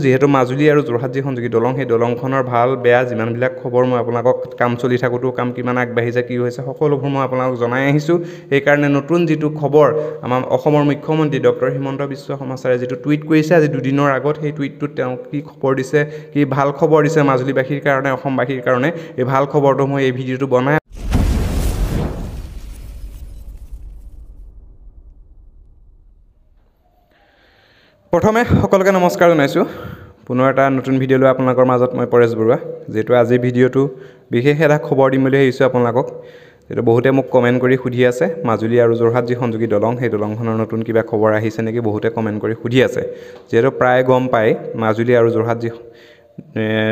যেহেতু মাজুলী আৰু যোৰহাট যি সংযোগী দলং সেই দলংখনৰ ভাল বেয়া যিমানবিলাক খবৰ মই আপোনালোকক কাম চলি থাকোঁতেও কাম কিমান আগবাঢ়িছে কি হৈছে সকলোবোৰ মই আপোনালোকক জনাই আহিছোঁ সেইকাৰণে নতুন যিটো খবৰ আমাৰ অসমৰ মুখ্যমন্ত্ৰী ডক্টৰ হিমন্ত বিশ্ব শৰ্মা ছাৰে যিটো টুইট কৰিছে আজি দুদিনৰ আগত সেই টুইটটোত তেওঁ কি খবৰ দিছে কি ভাল খবৰ দিছে মাজুলীবাসীৰ কাৰণে অসমবাসীৰ কাৰণে এই ভাল খবৰটো মই এই ভিডিঅ'টো বনাই প্ৰথমে সকলোকে নমস্কাৰ জনাইছোঁ পুনৰ এটা নতুন ভিডিঅ' লৈ আপোনালোকৰ মাজত মই পৰেশ বৰুৱা যেটো আজি ভিডিঅ'টো বিশেষ এটা খবৰ দিম বুলি আহিছোঁ আপোনালোকক যেটো বহুতে মোক কমেন্ট কৰি সুধি আছে মাজুলী আৰু যোৰহাট যি সংযোগী দলং সেই দলংখনৰ নতুন কিবা খবৰ আহিছে নেকি বহুতে কমেন্ট কৰি সুধি আছে যেটো প্ৰায় গম পায় মাজুলী আৰু যোৰহাট যি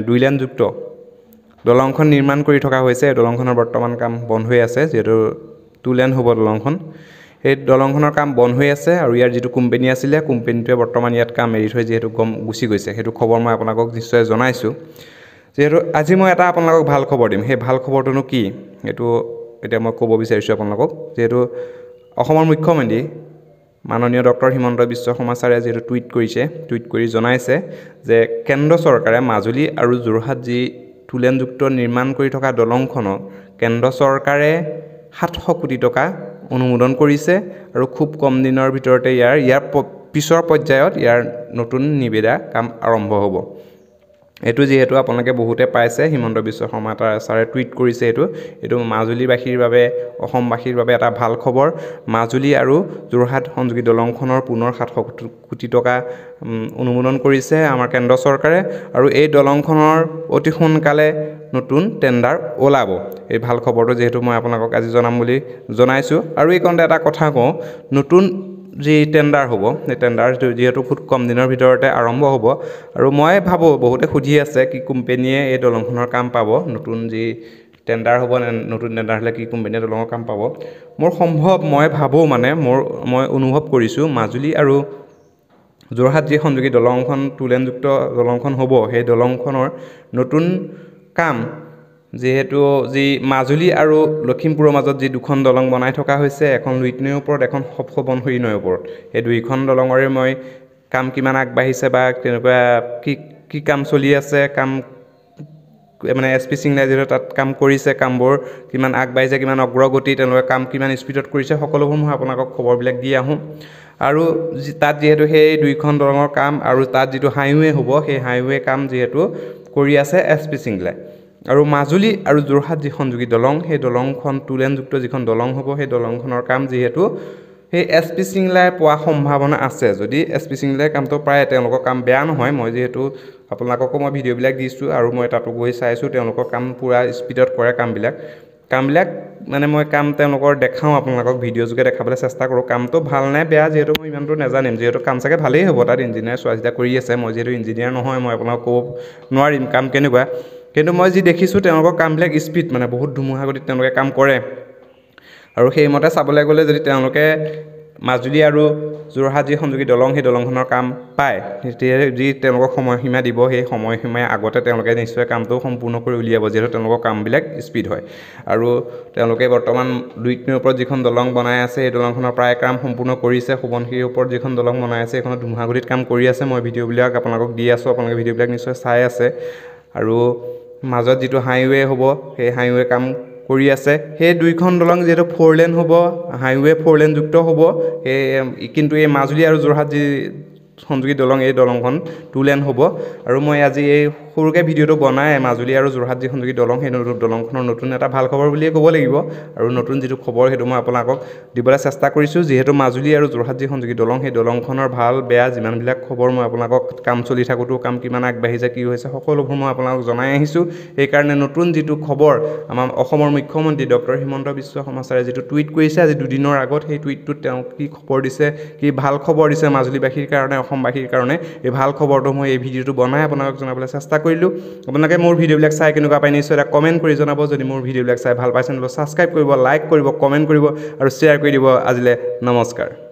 দুই লেনযুক্ত দলংখন নিৰ্মাণ কৰি থকা হৈছে দলংখনৰ বৰ্তমান কাম বন্ধ হৈ আছে যেটো টু লেন হ'ব দলংখন এই দলংখনৰ কাম বন্ধ হৈ আছে আৰু ইয়াৰ যেটো কোম্পানী আছিল কোম্পানীটোৱে বৰ্তমান ইয়াত কাম এৰি থৈ যেহেতু গুচি গৈছে হেতু খবৰ মই আপোনালোকক নিশ্চয় জনাইছোঁ যেহেতু আজি মই এটা আপোনালোকক ভাল খবৰ দিম সেই ভাল খবৰটোনো কি এটো এটা মই ক'ব বিচাৰিছোঁ আপোনালোকক যেহেতু অসমৰ মুখ্যমন্ত্ৰী মাননীয় ডক্টৰ হিমন্ত বিশ্ব শৰ্মা ছাৰে যেটো টুইট কৰিছে টুইট কৰি জনাইছে যে কেন্দ্ৰ চৰকাৰে মাজুলী আৰু যোৰহাট যি টুলেনযুক্ত নিৰ্মাণ কৰি থকা দলংখনৰ কেন্দ্ৰ চৰকাৰে 700 কোটি টকা অনুমোদন কৰিছে আৰু খুব কম দিনৰ ভিতৰতে ইয়াৰ পিছৰ পৰ্যায়ত ইয়াৰ নতুন নিবেদা কাম আৰম্ভ হ'ব এটো যেহেতু আপোনালোকে বহুতে পাইছে হিমন্ত বিশ্ব শৰ্মা ছাৰে টুইট কৰিছে এটো মাজুলীবাসীৰ বাবে অসমবাসীৰ বাবে এটা ভাল খবৰ মাজুলী আৰু যোৰহাট সংযোগী দলংখনৰ পুনৰ 700 কোটি টকা অনুমোদন কৰিছে আমাৰ কেন্দ্ৰ চৰকাৰে আৰু এই দলংখনৰ অতি সোনকালে নতুন টেন্ডাৰ ওলাব এই ভাল খবৰটো যেহেতু মই আপোনালোকক আজি জনাম বুলি জনাইছোঁ আৰু এই কণ্ঠে এটা কথা কওঁ নতুন যি টেন্ডাৰ হ'ব এই টেন্ডাৰ যেহেতু খুব কম দিনৰ ভিতৰতে আৰম্ভ হ'ব আৰু মই ভাবো বহুতে সুধি আছে কি কোম্পানীয়ে এই দলংখনৰ কাম পাব নতুন যি টেন্ডাৰ হ'ব নতুন টেন্ডাৰ হলে কি কোম্পানীয়ে দলংৰ কাম পাব মোৰ সম্ভৱ মই ভাবো মানে মই অনুভৱ কৰিছোঁ মাজুলী আৰু যোৰহাট যি সংযোগী দলংখন টুলেনযুক্ত দলংখন হ'ব সেই দলংখনৰ নতুন কাম যেহেতু যি মাজুলী আৰু লখিমপুৰৰ মাজত যি দুখন দলং বনাই থকা হৈছে এখন লুইত নৈৰ ওপৰত এখন সপ্তবনহৰী নৈৰ ওপৰত এই দুইখন দলঙৰে মই কাম কিমান আগবাঢ়িছে বা তেনেকুৱা কি কাম চলি আছে কাম মানে এছপি সিংলাই যেটো তাত কাম কৰিছে কামবোৰ কিমান আগবাঢ়িছে কিমান অগ্ৰগতি তেওঁলোকে কাম কিমান স্পীডত কৰিছে সকলোবোৰ মই আপোনালোকক খবৰবিলাক দি আহোঁ আৰু তাত যেহেতু সেই দুইখন দলঙৰ কাম আৰু তাত যেটো হাইৱে হ'ব সেই হাইৱে কাম যেহেতু কৰি আছে এছপি সিংলাই আৰু মাজুলী আৰু যোৰহাট যি সংযোগী দলং সেই দলংখন টুলেনযুক্ত যিখন দলং হ'ব সেই দলংখনৰ কাম যেহেতু সেই এছপি সিংলাই পোৱা সম্ভাৱনা আছে যদি এছপি সিংলাই কামটো প্ৰায় তেওঁলোকৰ কাম বেয়া নহয় মই যেহেতু আপোনালোককো মই ভিডিঅ'বিলাক দিছোঁ আৰু মই তাতো গৈ চাইছোঁ তেওঁলোকৰ কাম পুৰা স্পীডত কৰে কামবিলাক মানে মই কাম তেওঁলোকৰ দেখাওঁ আপোনালোকক ভিডিঅ' যোগে দেখাবলৈ চেষ্টা কৰোঁ কামটো ভাল নে বেয়া যেহেতু মই ইমানটো নাজানিম যেহেতু কাম চাগে ভালেই হ'ব তাত ইঞ্জিনিয়াৰ চোৱা চিতা কৰি আছে মই যেহেতু ইঞ্জিনিয়াৰ নহয় মই আপোনালোকক ক'ব নোৱাৰিম কাম কেনেকুৱা কিন্তু মই যি দেখিছোঁ তেওঁলোকৰ কামবিলাক স্পীড মানে বহুত ধুমুহা গতিত তেওঁলোকে কাম কৰে আৰু সেইমতে চাবলৈ গ'লে যদি তেওঁলোকে মাজুলী আৰু যোৰহাট যি সংযোগী দলং সেই দলংখনৰ কাম পায় তেতিয়া যি তেওঁলোকক সময়সীমা দিব সেই সময়সীমাৰ আগতে তেওঁলোকে নিশ্চয় কামটো সম্পূৰ্ণ কৰি উলিয়াব যেহেতু তেওঁলোকৰ কামবিলাক স্পীড হয় আৰু তেওঁলোকে বৰ্তমান লুইত নৈৰ ওপৰত যিখন দলং বনাই আছে সেই দলংখনৰ প্ৰায় কাম সম্পূৰ্ণ কৰিছে সোৱণশিৰিৰ ওপৰত যিখন দলং বনাই আছে সেইখনত ধুমুহা গতিত কাম কৰি আছে মই ভিডিঅ'বিলাক আপোনালোকক দি আছোঁ আপোনালোকে ভিডিঅ'বিলাক নিশ্চয় চাই আছে আৰু মাজত যেটো হাইৱে হ'ব সেই হাইৱে কাম কৰি আছে সেই দুইখন দলং যেটো 4 লেন হ'ব হাইৱে 4 লেন যুক্ত হ'ব কিন্তু এই মাজুলী আৰু যোৰহাট যি সংযোগী দলং এই দলংখন 2 লেন হ'ব আৰু মই আজি এই সৰুকে ভিডিঅ'টো বনাই মাজুলী আৰু যোৰহাট যি সংযোগী দলং সেই দলংখনৰ নতুন এটা ভাল খবৰ বুলিয়ে ক'ব লাগিব আৰু নতুন যেটো খবৰ হেতু মই আপোনালোকক দিবলৈ চেষ্টা কৰিছোঁ যেহেতু মাজুলী আৰু যোৰহাট যি সংযোগী দলং সেই দলংখনৰ ভাল বেয়া যিমানবিলাক খবৰ মই আপোনালোকক কাম চলি থাকোঁতেও কাম কিমান আগবাঢ়িছে কি হৈছে সকলোবোৰ মই আপোনালোকক জনাই আহিছোঁ সেইকাৰণে নতুন যেটো খবৰ আমাৰ অসমৰ মুখ্যমন্ত্ৰী ডক্টৰ হিমন্ত বিশ্ব শৰ্মা ছাৰে যেটো টুইট কৰিছে আজি দুদিনৰ আগত সেই টুইটটোত তেওঁ কি খবৰ দিছে কি ভাল খবৰ দিছে মাজুলীবাসীৰ কাৰণে অসমবাসীৰ কাৰণে এই ভাল খবৰটো মই এই ভিডিঅ'টো বনাই আপোনালোকক জনাবলৈ চেষ্টা কৰিলোঁ আপোনালোকে মোৰ ভিডিঅ'বিলাক চাই কেনেকুৱা পাই নিশ্চয় এটা কমেন্ট কৰি জনাব যদি মোৰ ভিডিঅ'বিলাক চাই ভাল পাইছে তেন্তে সাবস্ক্ৰাইব কৰিব লাইক কৰিব কমেন্ট কৰিব আৰু শ্বেয়াৰ কৰি দিব আজিলে নমস্কাৰ